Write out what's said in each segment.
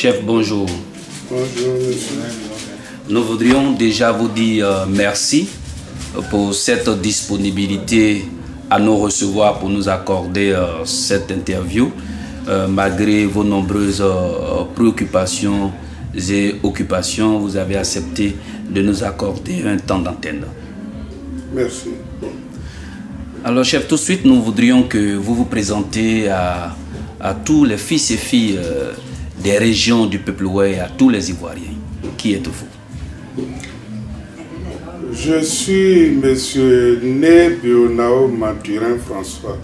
Chef, bonjour. Bonjour, monsieur. Nous voudrions déjà vous dire merci pour cette disponibilité à nous recevoir pour nous accorder cette interview, malgré vos nombreuses préoccupations et occupations, vous avez accepté de nous accorder un temps d'antenne. Merci. Alors, chef, tout de suite, nous voudrions que vous vous présentez à tous les fils et filles des régions du peuple ouai, à tous les Ivoiriens. Qui êtes-vous? Je suis monsieur Né Bionao Mathurin François,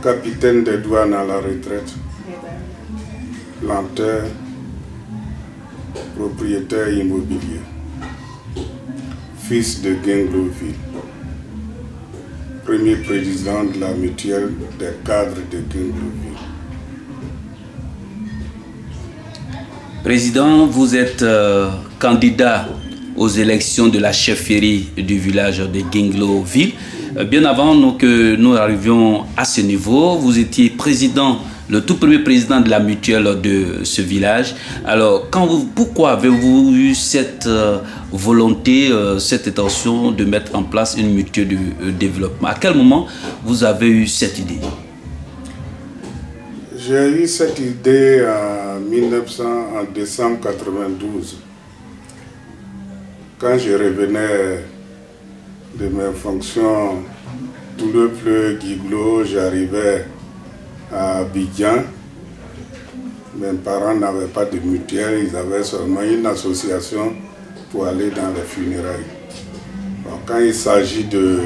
capitaine des douanes à la retraite, planteur, propriétaire immobilier, fils de Guingloville, premier président de la mutuelle des cadres de Guingloville. Président, vous êtes candidat aux élections de la chefferie du village de Guingloville. Bien avant que nous arrivions à ce niveau, vous étiez président, le tout premier président de la mutuelle de ce village. Alors, pourquoi avez-vous eu cette volonté, cette intention de mettre en place une mutuelle de développement? À quel moment vous avez eu cette idée? J'ai eu cette idée en décembre 1992. Quand je revenais de mes fonctions Toulouse-Guiglo, j'arrivais à Abidjan. Mes parents n'avaient pas de mutuelle, ils avaient seulement une association pour aller dans les funérailles. Donc, quand il s'agit de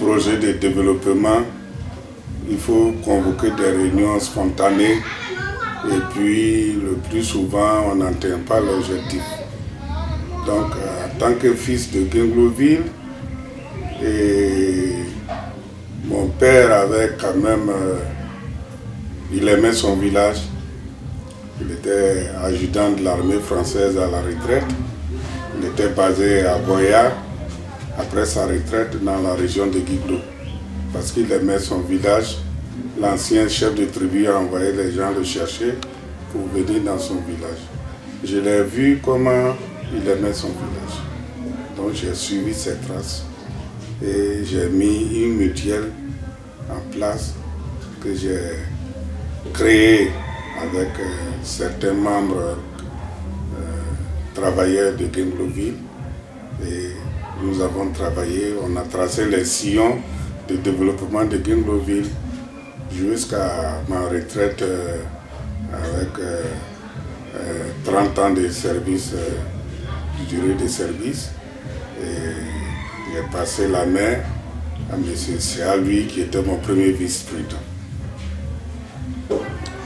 projets de développement, il faut convoquer des réunions spontanées et puis le plus souvent on n'atteint pas l'objectif. Donc en tant que fils de Guingloville, et mon père avait quand même, il aimait son village. Il était adjudant de l'armée française à la retraite. Il était basé à Goya après sa retraite dans la région de Guiglo. Parce qu'il aimait son village, l'ancien chef de tribu a envoyé les gens le chercher pour venir dans son village. Je l'ai vu comment il aimait son village. Donc j'ai suivi ses traces et j'ai mis une mutuelle en place que j'ai créée avec certains membres travailleurs de Guingloville. Et nous avons travaillé, on a tracé les sillons de développement de Guingloville jusqu'à ma retraite avec 30 ans de service, durée de service. Et j'ai passé la main à M. Sialui qui était mon premier vice-président.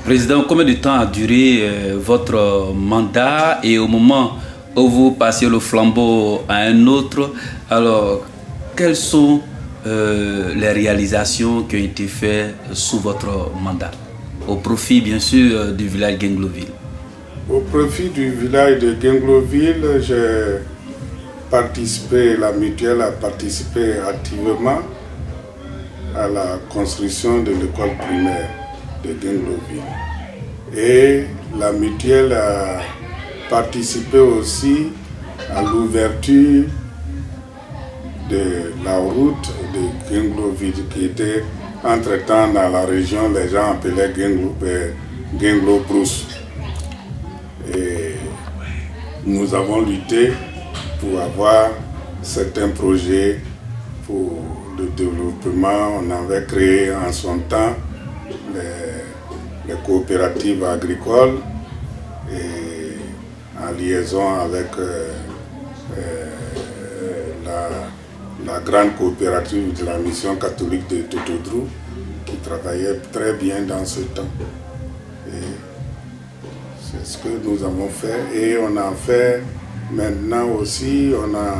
Président, combien de temps a duré votre mandat et au moment où vous passez le flambeau à un autre, alors quelles sont les réalisations qui ont été faites sous votre mandat, au profit bien sûr du village Guingloville? Au profit du village de Guingloville, j'ai participé, la mutuelle a participé activement à la construction de l'école primaire de Guingloville. Et la mutuelle a participé aussi à l'ouverture de la route de Guingloville qui était entre-temps dans la région, les gens appelaient Guinglo-Brousse. Et nous avons lutté pour avoir certains projets pour le développement. On avait créé en son temps les coopératives agricoles et en liaison avec la grande coopérative de la mission catholique de Totodrou qui travaillait très bien dans ce temps. C'est ce que nous avons fait et on a fait maintenant aussi, on a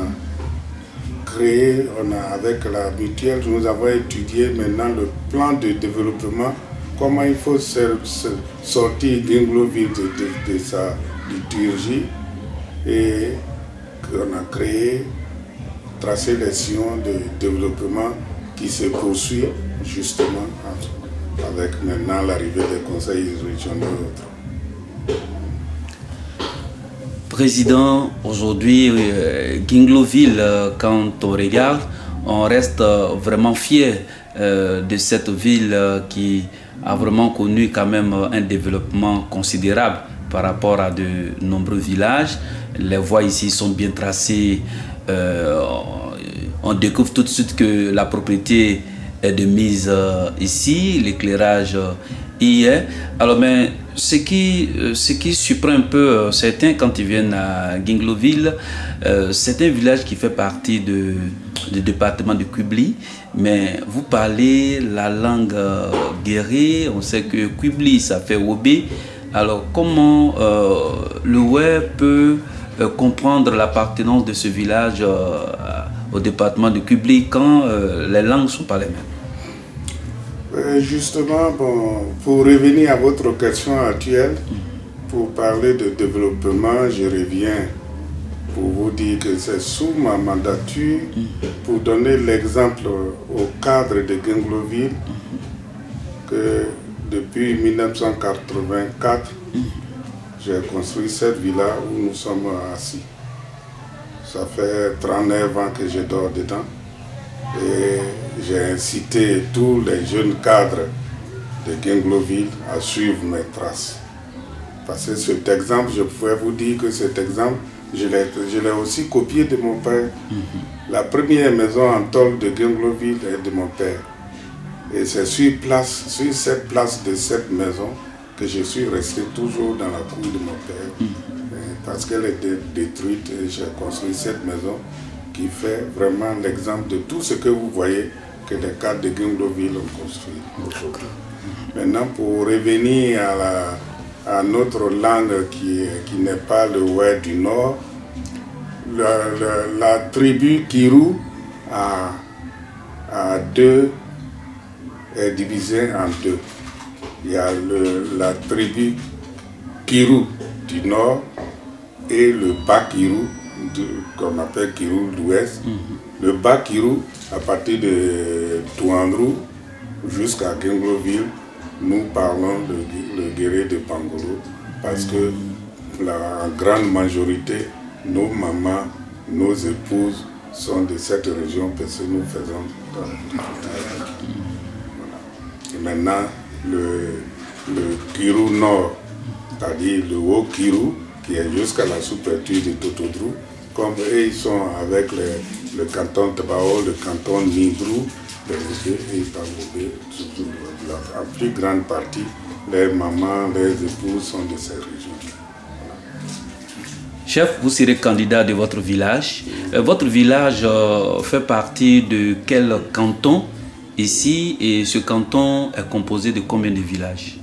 créé, avec la mutuelle, nous avons étudié maintenant le plan de développement, comment il faut sortir Guingloville de sa liturgie et qu'on a créé, tracé les sillons de développement qui se poursuit justement avec maintenant l'arrivée des conseils régionaux et autres. Président, aujourd'hui, Guingloville, quand on regarde, on reste vraiment fier de cette ville qui a vraiment connu quand même un développement considérable par rapport à de nombreux villages. Les voies ici sont bien tracées. On découvre tout de suite que la propriété est de mise ici, l'éclairage y est. Alors, mais ce qui surprend un peu certains quand ils viennent à Guingloville, c'est un village qui fait partie du département de Kubli, mais vous parlez la langue guérée. On sait que Kubli, ça fait Wobé. Alors, comment le Wè peut comprendre l'appartenance de ce village au département de Kubli quand les langues ne sont pas les mêmes? Justement, bon, pour revenir à votre question actuelle, pour parler de développement, je reviens pour vous dire que c'est sous ma mandature, pour donner l'exemple au cadre de Guingloville, que depuis 1984, j'ai construit cette villa où nous sommes assis. Ça fait 39 ans que je dors dedans. Et j'ai incité tous les jeunes cadres de Guingloville à suivre mes traces. Parce que cet exemple, je pouvais vous dire que cet exemple, je l'ai aussi copié de mon père. La première maison en tôle de Guingloville est de mon père. Et c'est sur cette place de cette maison que je suis resté toujours dans la cour de mon père. Parce qu'elle était détruite et j'ai construit cette maison qui fait vraiment l'exemple de tout ce que vous voyez que les cadres de Guingloville ont construit aujourd'hui. Maintenant, pour revenir à notre langue qui n'est pas le Wè du Nord, la tribu Kirou est divisée en deux. Il y a la tribu Kirou du Nord et le Bas Kirou, qu'on appelle Kirou d'Ouest. Le Bas Kirou, à partir de Touandrou jusqu'à Guingloville, nous parlons le guéré de Pangolo parce que la grande majorité, nos mamans, nos épouses sont de cette région parce que nous faisons Et maintenant, le Kirou Nord, c'est-à-dire le Haut Kirou, qui est jusqu'à la sous-préfecture de Totodrou, comme eux, ils sont avec le canton Tabao, le canton Nidrou, et Pangobé, en plus grande partie, les mamans, les épouses sont de ces régions. Chef, vous serez candidat de votre village. Votre village fait partie de quel canton ici, et ce canton est composé de combien de villages?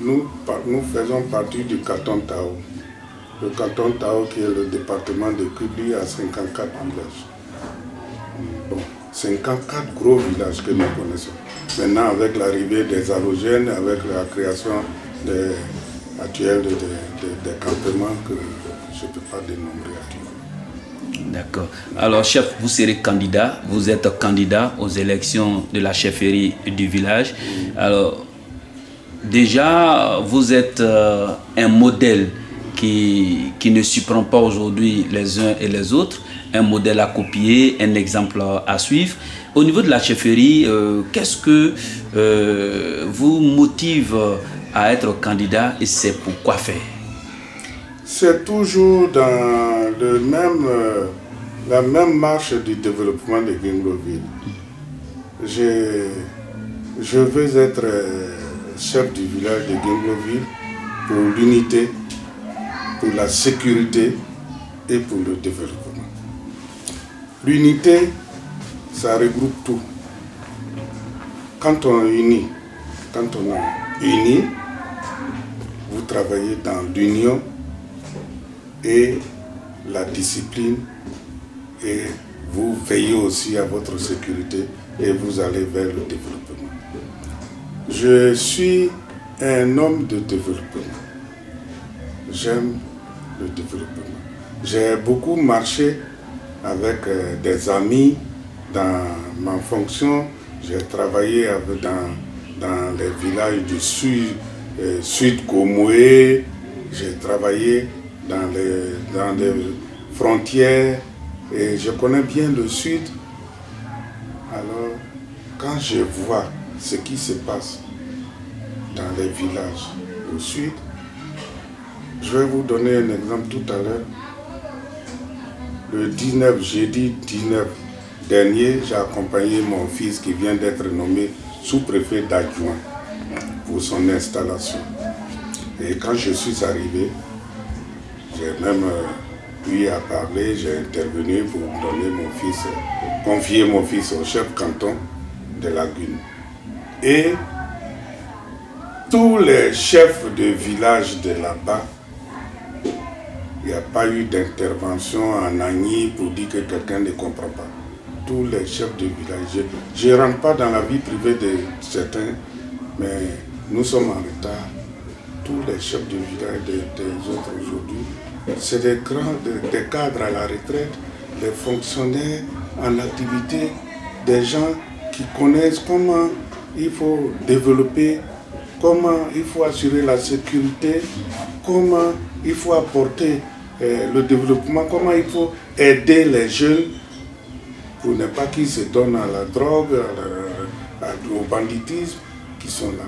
Nous faisons partie du canton Tao. Le canton Tao qui est le département de Kubli a 54 villages. Bon, 54 gros villages que nous connaissons. Maintenant, avec l'arrivée des halogènes, avec la création actuelle des campements que je ne peux pas dénombrer actuellement. D'accord. Alors, chef, vous serez candidat, vous êtes candidat aux élections de la chefferie du village. Alors, déjà, vous êtes un modèle qui ne surprend pas aujourd'hui les uns et les autres, un modèle à copier, un exemple à suivre. Au niveau de la chefferie, qu'est-ce que vous motive à être candidat et c'est pourquoi faire? C'est toujours dans la même marche du développement de Guingloville. Je veux être chef du village de Guingloville pour l'unité, pour la sécurité et pour le développement. L'unité, ça regroupe tout. Quand on est uni, vous travaillez dans l'union et la discipline et vous veillez aussi à votre sécurité et vous allez vers le développement. Je suis un homme de développement. J'aime le développement. J'ai beaucoup marché avec des amis dans ma fonction. J'ai travaillé dans les villages du sud Sud Comoé, j'ai travaillé dans les frontières et je connais bien le Sud. Alors, quand je vois ce qui se passe dans les villages au Sud, je vais vous donner un exemple tout à l'heure. Le 19, jeudi 19 dernier, j'ai accompagné mon fils qui vient d'être nommé sous-préfet d'adjoint pour son installation. Et quand je suis arrivé, j'ai même eu à parler, j'ai intervenu pour donner mon fils, confier mon fils au chef canton de Lagune. Et tous les chefs de village de là-bas, il n'y a pas eu d'intervention en Agni pour dire que quelqu'un ne comprend pas. Tous les chefs de village, je ne rentre pas dans la vie privée de certains, mais nous sommes en retard. Tous les chefs de village des autres aujourd'hui, c'est des cadres à la retraite, des fonctionnaires en activité, des gens qui connaissent comment il faut développer, comment il faut assurer la sécurité, comment il faut apporter le développement, comment il faut aider les jeunes pour ne pas qu'ils se donnent à la drogue, au banditisme, qui sont là.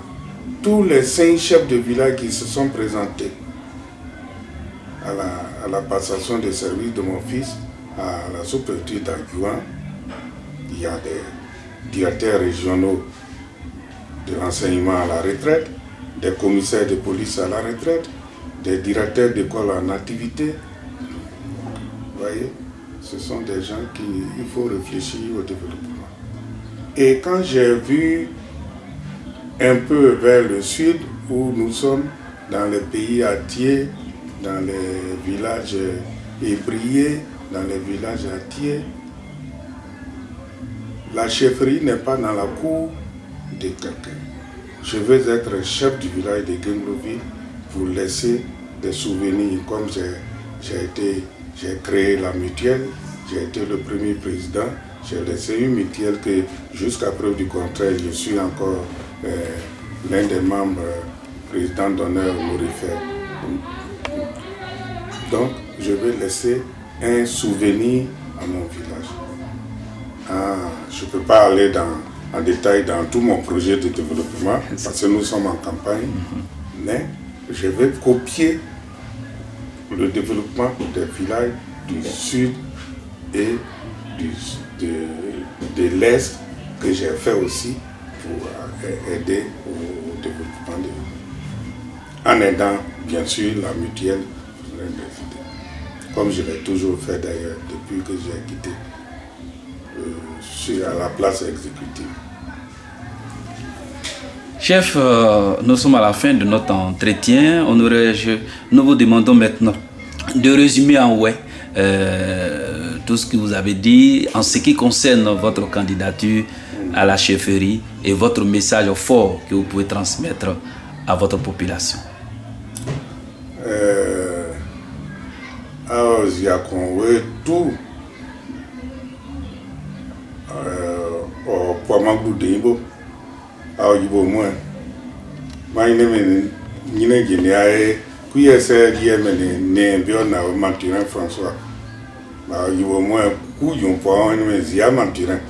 Tous les 5 chefs de village qui se sont présentés à la passation des services de mon fils, à la sous-préfecture d'adjoint, il y a des directeurs régionaux de l'enseignement à la retraite, des commissaires de police à la retraite, des directeurs d'école en activité. Vous voyez, ce sont des gens il faut réfléchir au développement. Et quand j'ai vu un peu vers le sud, où nous sommes dans les pays attiers, dans les villages ébriés, dans les villages attiers, la chefferie n'est pas dans la cour de quelqu'un. Je vais être chef du village de Guingloville pour laisser des souvenirs, comme j'ai créé la mutuelle, j'ai été le premier président, j'ai laissé une mutuelle que jusqu'à preuve du contraire, je suis encore l'un des membres président d'honneur honorifique. Donc, je vais laisser un souvenir à mon village. Je ne peux pas aller en détail dans tout mon projet de développement parce que nous sommes en campagne, mais je vais copier le développement des villages du sud et de l'est que j'ai fait aussi pour aider au développement en aidant bien sûr la mutuelle, comme je l'ai toujours fait d'ailleurs depuis que j'ai quitté à la place exécutive. Chef, nous sommes à la fin de notre entretien. Nous vous demandons maintenant de résumer en tout ce que vous avez dit en ce qui concerne votre candidature à la chefferie et votre message fort que vous pouvez transmettre à votre population. Alors, il y a tout. Au Poimagou de Ibo, au Ibo moins. Mais il n'y a qui essaie de ne bien Manturin François. Il y a moins où ils ont pas un Manturin.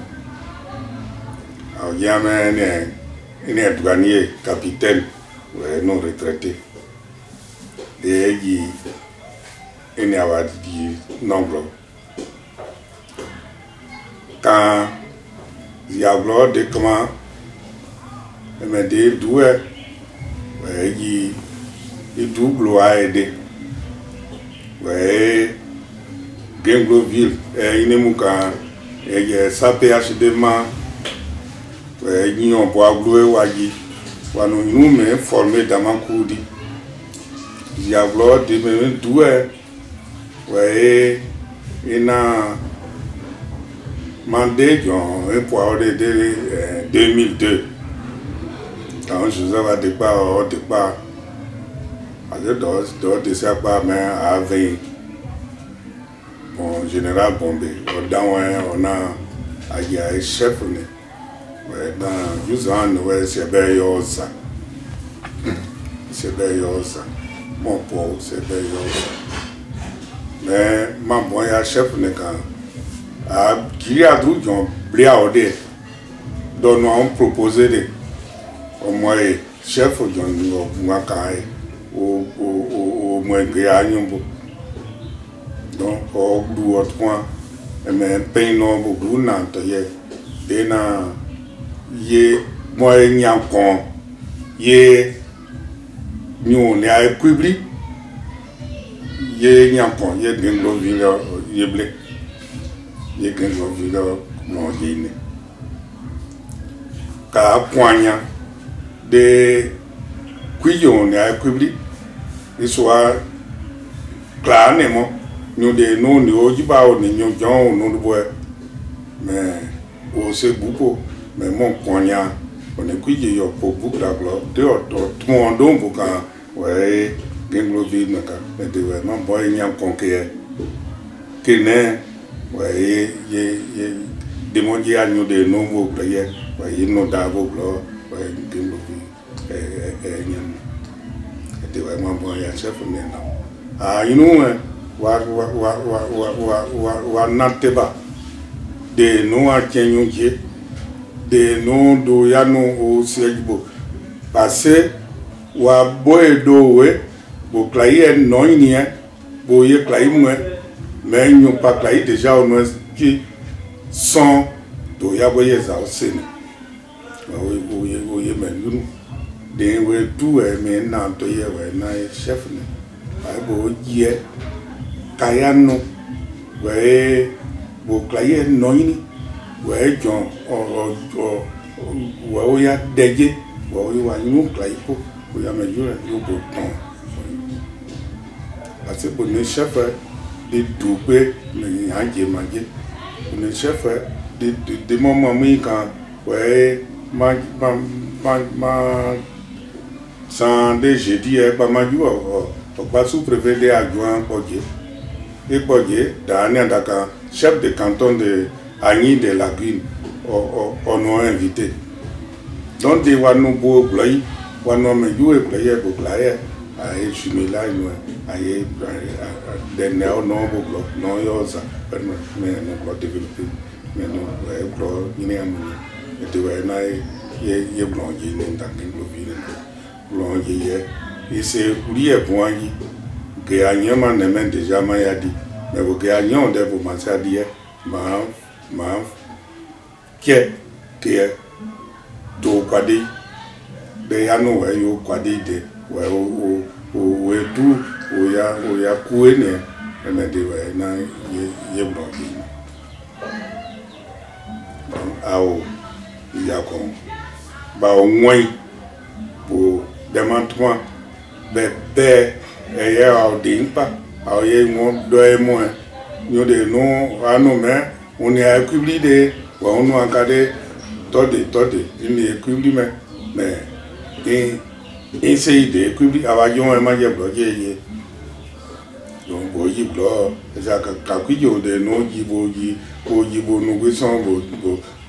Il y a un douanier capitaine non retraité. Et il y a un nombre. Quand il y a de comment me dit d'où il double à aider. Ouais, Guingloville, il y a sa PhD, il y a un bois bleu, nous me formé dans ma cour. Il y a de d'où ouais, il a mandé un poids de 2002. Quand je vous avais départ, de ça, avec bon général Bombé. On a un chef. Dans 12 ans, c'est bien ça. c'est Beyosa. Mon pauvre, c'est Beyosa. Mais ma bonne chef n'est qu'un. Qui y a tout, ils ont briaudé. Donc, nous avons proposé de. Au moins, chef, ils ont au moins gagné. Donc, au bout de point, mais un pain non beaucoup n'entendait. Et na, ye, moi, il y a un con. Ye, nous, on est à Quibli. Ye, il y a un con. Ye, Genglo Villa, ye blé. Ye, Genglo Villa, non, ye. Car, poignant, de Quillon, on est à Quibli. Il soit clair, non. Nous de nous nous y va on nous John nous bois mais au c'est beaucoup mais mon cognat on est cuit yo pour beaucoup la gloire de tout monde donc quand ouais Genglo Ville mais de vraiment boy n'y a conquérir que ne ouais y demander à nous de nouveaux players ouais il nous d'abord gloire ouais Genglo Ville et vraiment bon y a chef maintenant ah you know wa nateba de no a kenyunje de no do ya no o sejibo parce wa boy do we bo claye no ni bo ye claye mo mais ñu pas claye déjà on qui sont do ya boye za o sene o ye men ñu de we tout mais na to ye we na chef ne ai bo ye Kayano, ouais, vous clayez noini, ouais, John, ouais, ya dégué, ouais, nous clayez pour, vous avez mis le bouton. Parce que pour les chefs, des doubés, mais il y a des magies. Pour les chefs, des moments quand, ouais, sans des jeudis, pas ma joie, pas sous-préfet des adjoints, et Pogé, Daniel chef de canton de Agni de Lagune, on nous invité. Donc, des Wanou Beau Bloy, Wanou Medjou et Player Bouclayer, à Chumila, à des néo non Bouglo, non Yosa, mais nous développer, mais nous, nous, et tu vois, y blondier, blondier, et c'est lié pour un que Agnement ne mène déjà Mayadi, mais vous gagnez on devait vous mentionner dire, qui est tout quoi dit, de Yano, you quoi dit, ou tout, ou ya coué, mais de Wayna, ye bloqué. Ah, il y a comme, bah au moins, pour demander, ben, et hier au dimpa, au yé mon deux moins, nous de nous à nos mains, on est acculé de, on nous encadré, tode, il est acculé mais et c'est de acculé, availlons un magie bloqué. Donc, au yiblo, ça cacuillon de nos gibogi, au yibo nous guissons,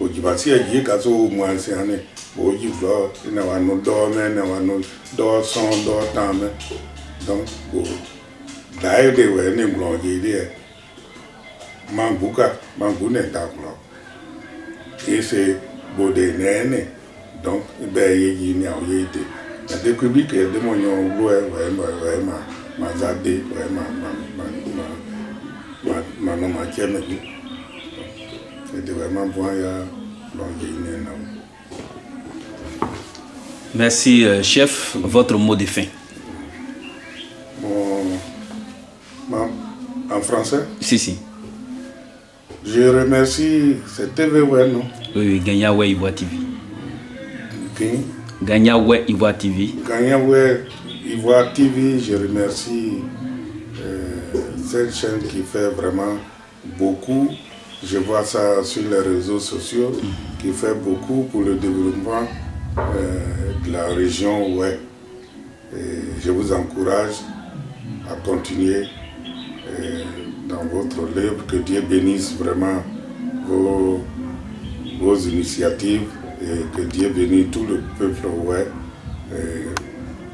au gibassi à yécaso au moins c'est année, au yiblo, il n'a pas nos dormés, n'a pas nos d'or son d'or temps. Donc, d'ailleurs, des ouais, les blondiers, Mangouka, Mangoune est d'accord. Et c'est Bodé Néné, donc, ben, il y a eu été. La découverte que des moyens, vraiment, ma zadé, vraiment, ma nom à tienne. C'était vraiment bon, il y a blondier. Merci, chef. Votre mot de fin. En français? Si. Je remercie cette TVW, non? Oui, Gagnaoué Ivoire TV. Qui? Gagnaoué Ivoire TV. Gagnaoué Ivoire TV, je remercie cette chaîne qui fait vraiment beaucoup. Je vois ça sur les réseaux sociaux, qui fait beaucoup pour le développement de la région. Ouais. Et je vous encourage à continuer dans votre œuvre, que Dieu bénisse vraiment vos initiatives et que Dieu bénisse tout le peuple, ouais,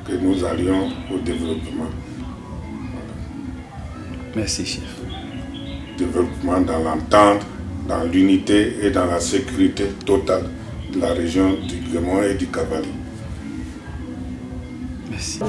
que nous allions au développement. Voilà. Merci, chef. Développement dans l'entente, dans l'unité et dans la sécurité totale de la région du Guémon et du Cavali. Merci.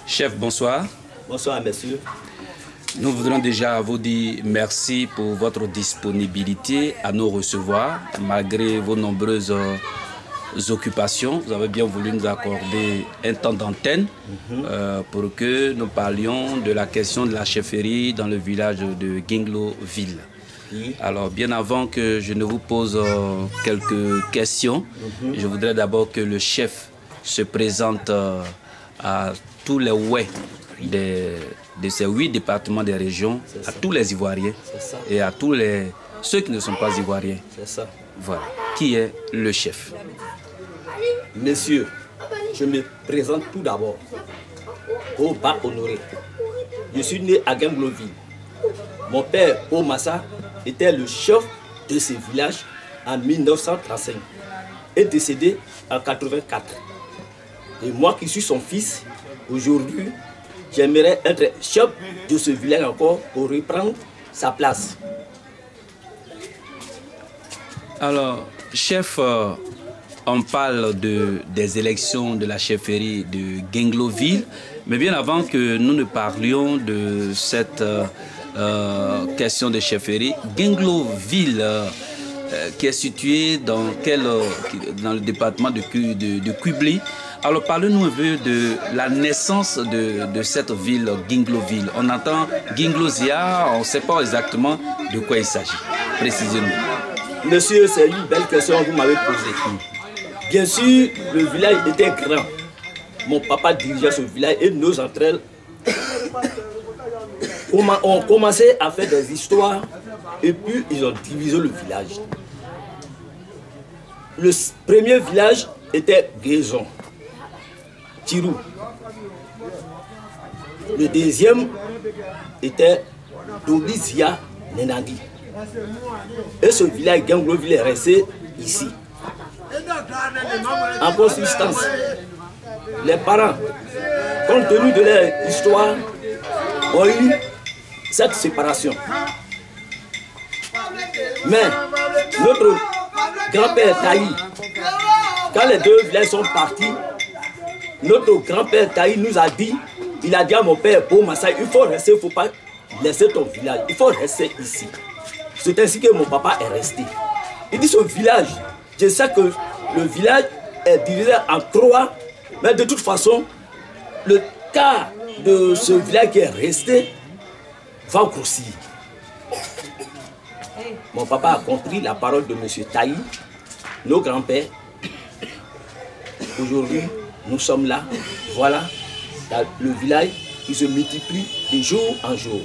Chef, bonsoir. Bonsoir, monsieur. Nous voudrions déjà vous dire merci pour votre disponibilité à nous recevoir, malgré vos nombreuses occupations. Vous avez bien voulu nous accorder un temps d'antenne pour que nous parlions de la question de la chefferie dans le village de Guinglo-Ville. Alors, bien avant que je ne vous pose quelques questions, je voudrais d'abord que le chef se présente à tous les ouais de ces 8 départements des régions, à tous les Ivoiriens et à tous ceux qui ne sont pas Ivoiriens. C'est ça. Voilà. Qui est le chef? Messieurs, je me présente tout d'abord. Oba Honoré. Je suis né à Guinglo-Ville. Mon père, Omassa, était le chef de ce village en 1935 et décédé en 1984. Et moi qui suis son fils, aujourd'hui, j'aimerais être chef de ce village encore pour reprendre sa place. Alors, chef, on parle des élections de la chefferie de Guinglo-Ville, mais bien avant que nous ne parlions de cette question de chefferie, Guinglo-Ville, qui est située dans le département de Kubli. Alors, parlez-nous un peu de la naissance de cette ville, Guinglo-Ville. On entend Guinglo-Zia, on ne sait pas exactement de quoi il s'agit. Précisez-nous. Monsieur, c'est une belle question que vous m'avez posée. Bien sûr, le village était grand. Mon papa dirigeait ce village et nos entrailles ont commencé à faire des histoires et puis ils ont divisé le village. Le premier village était Guézon, Tirou. Le deuxième était Dobizia Nenandi. Et ce village Guinglo-Ville est resté ici. En consistance, les parents, compte tenu de leur histoire, ont eu cette séparation. Mais notre grand-père Taï, quand les deux villages sont partis, notre grand-père Taï nous a dit, il a dit à mon père, pour Massa, il faut rester, il ne faut pas laisser ton village, il faut rester ici. C'est ainsi que mon papa est resté. Il dit ce village, je sais que le village est divisé en 3, mais de toute façon, le cas de ce village qui est resté va grossir. Mon papa a compris la parole de M. Taï, nos grands-pères. Aujourd'hui, nous sommes là, voilà, le village qui se multiplie de jour en jour.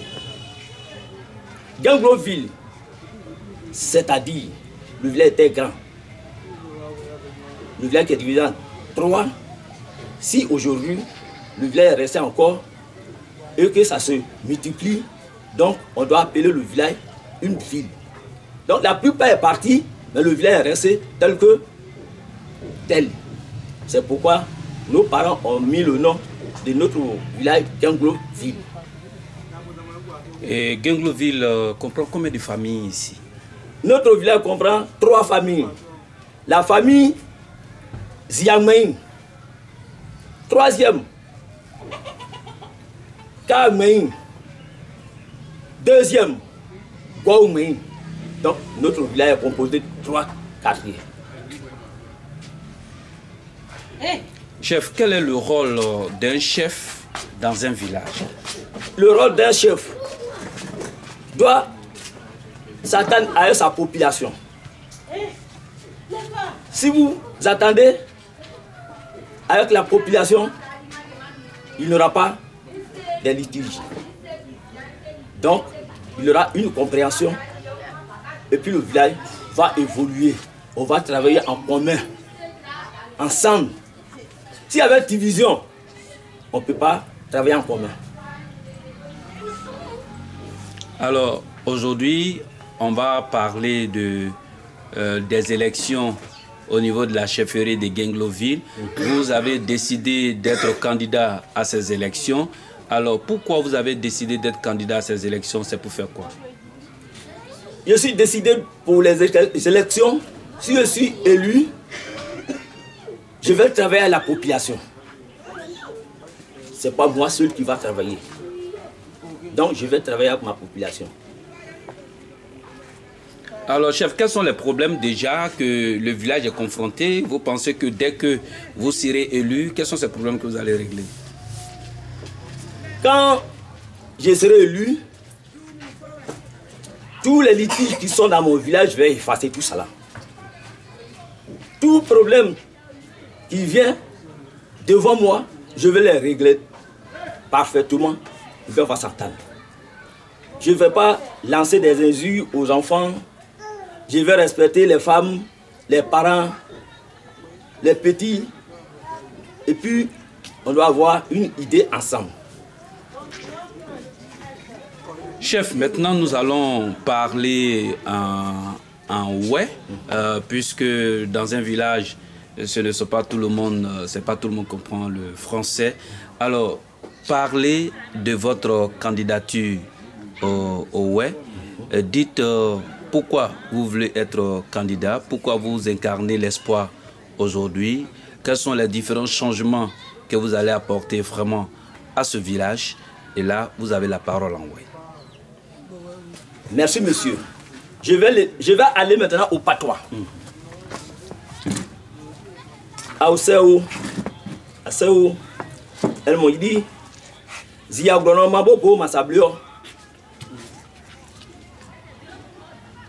Guinglo-Ville C'est-à-dire, le village était grand. Le village qui est divisé en 3. Si aujourd'hui, le village est resté encore et que ça se multiplie, donc on doit appeler le village une ville. Donc la plupart est partie, mais le village est resté tel que tel. C'est pourquoi nos parents ont mis le nom de notre village Gingloville. Et Gingloville comprend combien de familles ici? Notre village comprend 3 familles. La famille Ziamain. 3e, Kamain. 2e, Goumain. Donc, notre village est composé de 3 quartiers. Chef, quel est le rôle d'un chef dans un village? Le rôle d'un chef doit s'attendre à sa population. Si vous attendez avec la population, il n'y aura pas de litige. Donc, il y aura une compréhension et puis le village va évoluer. On va travailler en commun, ensemble. S'il y avait division, on ne peut pas travailler en commun. Alors, aujourd'hui, on va parler des élections au niveau de la chefferie de Gingloville. Vous avez décidé d'être candidat à ces élections. Alors, pourquoi vous avez décidé d'être candidat à ces élections? C'est pour faire quoi? Je suis décidé pour les élections. Si je suis élu, je vais travailler à la population. Ce n'est pas moi seul qui va travailler. Donc, je vais travailler avec ma population. Alors, chef, quels sont les problèmes déjà que le village est confronté? Vous pensez que dès que vous serez élu, quels sont ces problèmes que vous allez régler? Quand je serai élu, tous les litiges qui sont dans mon village, je vais effacer tout cela. Tout problème qui vient devant moi, je vais les régler parfaitement. Je vais s'entendre. Je ne vais pas lancer des injures aux enfants. Je vais respecter les femmes, les parents, les petits. Et puis, on doit avoir une idée ensemble. Chef, maintenant nous allons parler en ouais, puisque dans un village, ce ne sont pas tout le monde, c'est pas tout le monde comprend le français. Alors, parlez de votre candidature au ouais. Dites pourquoi vous voulez être candidat, pourquoi vous incarnez l'espoir aujourd'hui, quels sont les différents changements que vous allez apporter vraiment à ce village. Et là, vous avez la parole en ouais. Merci, monsieur. Je vais aller maintenant au patois. Aoseo, elle m'a dit, Zia Gronoma Bobo Massablio.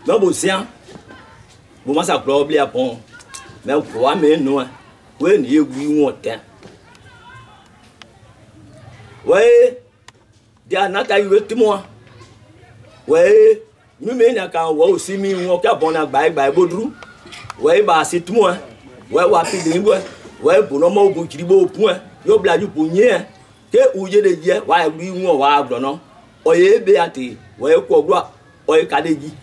Mais bon, c'est un. Bon, moi, ça probable à bon. Mais quoi, mais non. Oui, n'y a eu un temps. Oui, dia nata eu tout moi. Oui, nous menons quand on aussi mis un cas bon à bail bodrou. Oui, bah c'est tout moi. Oui, wapi de nous. Oui, pour nous, on peut crier au point. Yo blaju pour nier. Que où y a des dieux, ouais, oui, on va non. Oye, béaté. Ouais, quoi, gloire. Oye, kadegi.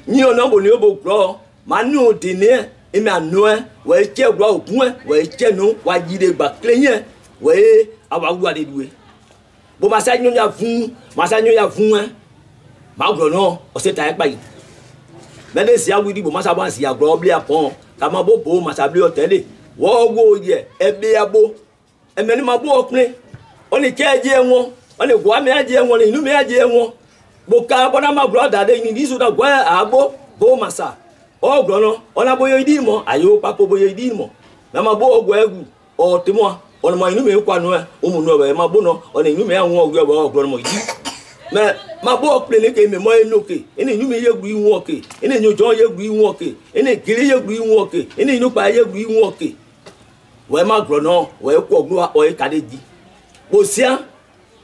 Ni on a bon yo blo. Manu on tenait. Et mais noin. Ouais, tiens, gloire au point. Ouais, tiens, non. Ouais, y des bas cléniens. Ouais, avoir gloire des doués. Bon, ma sagne y a vous. Ma sagne y a vous, hein. Ma non, on s'est avec bail. Mais les siens vous dit, bon, ma saban si a gloire à pont. Kama bobo, ma sabli au télé. Wo ye, ebe abo. E meni ma bo okne. On est keje won, on est gwa me aje won, inu me aje won. Bo ka bona ma gloire dade ni disu da gwa abo, bo masa. O grono, on a boyo idi mo, ayo papo boyo idi mo. Na ma bo ogwa egu, o te mo, on ma inu me kwa no e, o mu no be ma bo no, on inu me anwo ogwa bo grono mo idi. Mais ma bo plene ke me mo enoke, ene inu me yegu iwu oke, ene nyo jon yegu iwu oke, ene giri yegu iwu oke, ene inu pa yegu iwu oke. Ouais, ma grono, ouais, quoi, gloire, ouais, kadedi. Océan,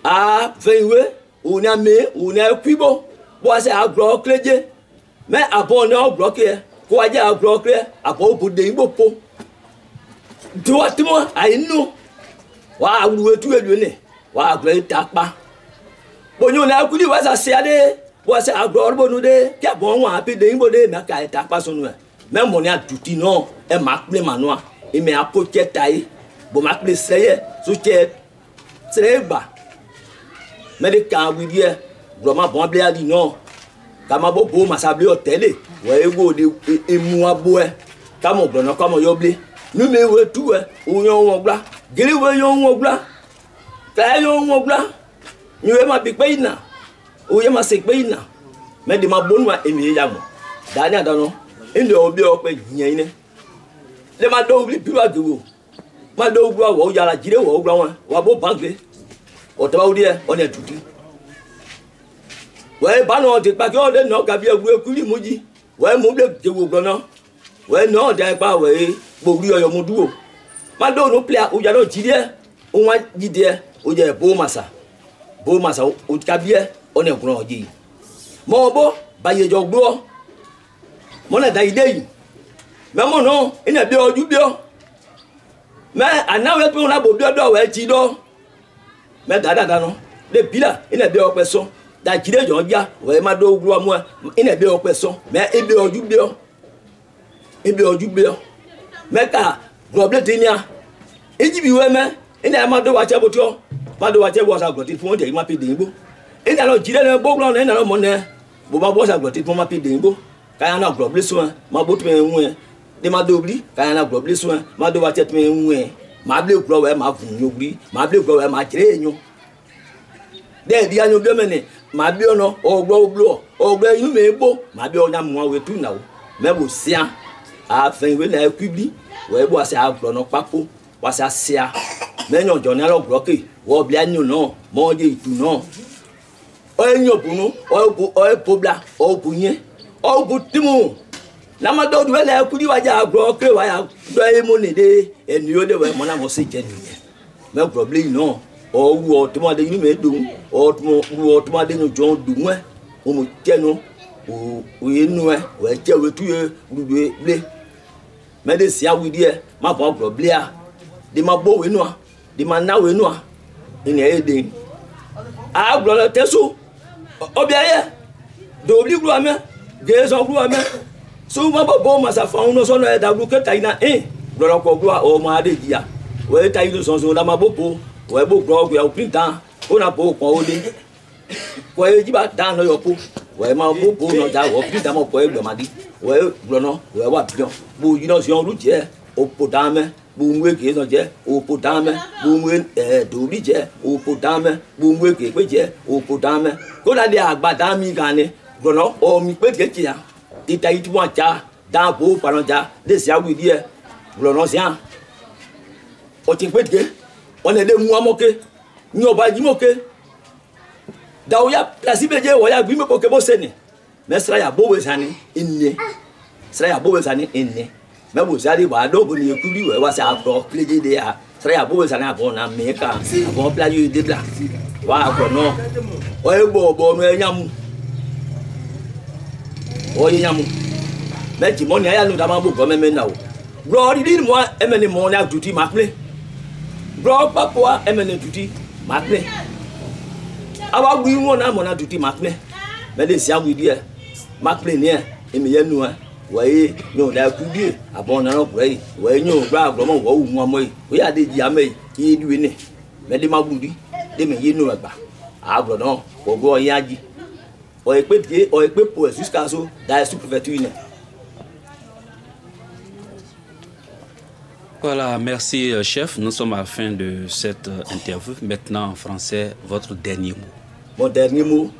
à Feywe, on a mis, on a cuibo, bon, c'est à gloire, clédier. Mais après, on est bloqué. Quoi dire à bloquer? Après, on peut dire beau pot. Droitement, à nous. Wa vous tout le donner. Wa gloire tapa. Bon, on a coulé, wa ça c'est allé. Wa c'est à gloire bon nous de. Qui a bon, on a appelé des imbodés, mais qu'à tapa son nous. Même on a tout non. Et ma clé manoir. Et mais à poquet taille. Bon, ma clé c'est soutien. C'est bas. Mais les cas, vous dites, vraiment, bon, blé a dit non. Quand ma beau, ma sablé au télé. Ouais, vous et moi, boue. Quand mon bon, comme on yoblé. Nous, mais ouais, tout, ou yon ou bla. Gili, ouais, yon ou bla. T'as yon ou bla. Nous, ma big pain. Ou y'a ma sick pain. Mais de ma bonne, et mes yam. Dania, non. Et le obé au pays, y'en est. Les ma double plus à vous. Ma double, ou y'a la girée, ou blanc, ou à beau banquet. Dire, on est tout. Ouais, bah non, t'es pas qu'on est non, qu'à bien vous couler, maudit. Ouais, mon bleu, tu vous connais. Ouais, non, t'es pas, ouais, pour lui, mon duo. Ma dos, nous plaît, où y a l'autre idée, où moi, d'idée, où y a beau massa. Beau massa, où t'as on est grand dit. Mon beau, bah, y a du bois. Mon a d'idée. Mais mon nom, il n'est bien du bien. Mais, à n'avait pas, on a beau bien d'or, ouais, t'idore. Mais dada non depuis là il n'est bien en personne dans qui les gens dia ouais ma do gloire moi il n'est bien en personne mais il bien du bien mais car gloire tenia il dit ouais mais il n'a ma do wa cha botio ma do wa cha bo sa goti pour dire ma pe dingo il n'a non dire le beau gloire il n'a non monnaie bo ba bo sa goti pour ma pe dingo quand na gloire soin ma botu me ouin de ma do bli quand na gloire soin ma do wa cha me ouin ma blé gloire ouais ma vunyouri ma blé gloire ouais ma créño de dia nyo biomene ma bio no oglo inu me bo ma bio nya mo we tu na wo me bo sia a fen we na kubli we bo ase aglo no papo wa ase sia me nyo jo na lo bloke wo bia nyo no mo je itu no o nyo bu no o pobla o bunye o bu timu na ma do we na kudi wa ja aglo kre wa ya do e mo ne de enu yo de we mo na mo se je ni me problem no o wu o to ma de inu me do o to ma de no jo du nwe o mo je no o enu e we je we tu e du ble me de sia wi de ma bo problem a de ma bo we no a de ma na we no a ni e de a glo le teso o bia ye do bli glo ame ge so glo ame so ma bo ma sa fa no so no e da glo ke tai na glo ko glo o ma de dia we tai no so la ma bo ouais beau gros au printemps on a beau quoi on dit ouais il va dans le yopo ouais ma beau beau non da au printemps mon poème le madi ouais gros non ouais wa bien beau you know si on route au potame beau mwe qui non je au potame beau mwe dobi je au potame beau mwe qui pe je au potame ko la de agbada mi gane gros non o mi pe ke ya ita itu wa cha da beau paranja de sia wi die gros non sia o ti pe ke on est des mois moqués, nous pas dit moqués. D'ailleurs, la cible on a vu me pour que vous seniez. Mais ça y a beau années, il ça y a beau années, il mais vous allez voir, donc vous n'y êtes plus, vous allez avoir plaisir de ça y a beau années avant la méca, avant plaisir de là. Waouh, non. Ouais, bon, mais yamou. Oh, yamou. Mais tu m'en as nous d'abord beaucoup même maintenant. Gloire, dis moi, emmenez mon âge tout m'appeler. Bro papa emene tuti makne awa gwi wona mona tuti makne me de sia gwi die makne ne eme ye nu a waye no da ku die abon na no pray waye nyo bra agbo mo wo wu mo yi we ade ji amai ye diwe ne me de magudi de me ye nu agba agbo no ogo yaji o epe po jusqu'à so da sous-préfecture ne. Voilà, merci chef. Nous sommes à la fin de cette interview. Maintenant en français, votre dernier mot. Mon dernier mot,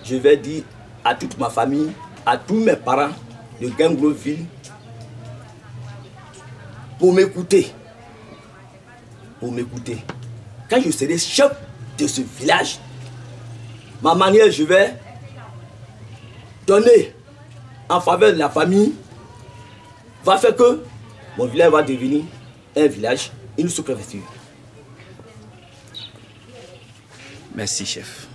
je vais dire à toute ma famille, à tous mes parents de Gingloville, pour m'écouter. Quand je serai chef de ce village, ma manière, je vais donner en faveur de la famille, va faire que mon village va devenir un village, une sous-préfecture. Merci, chef.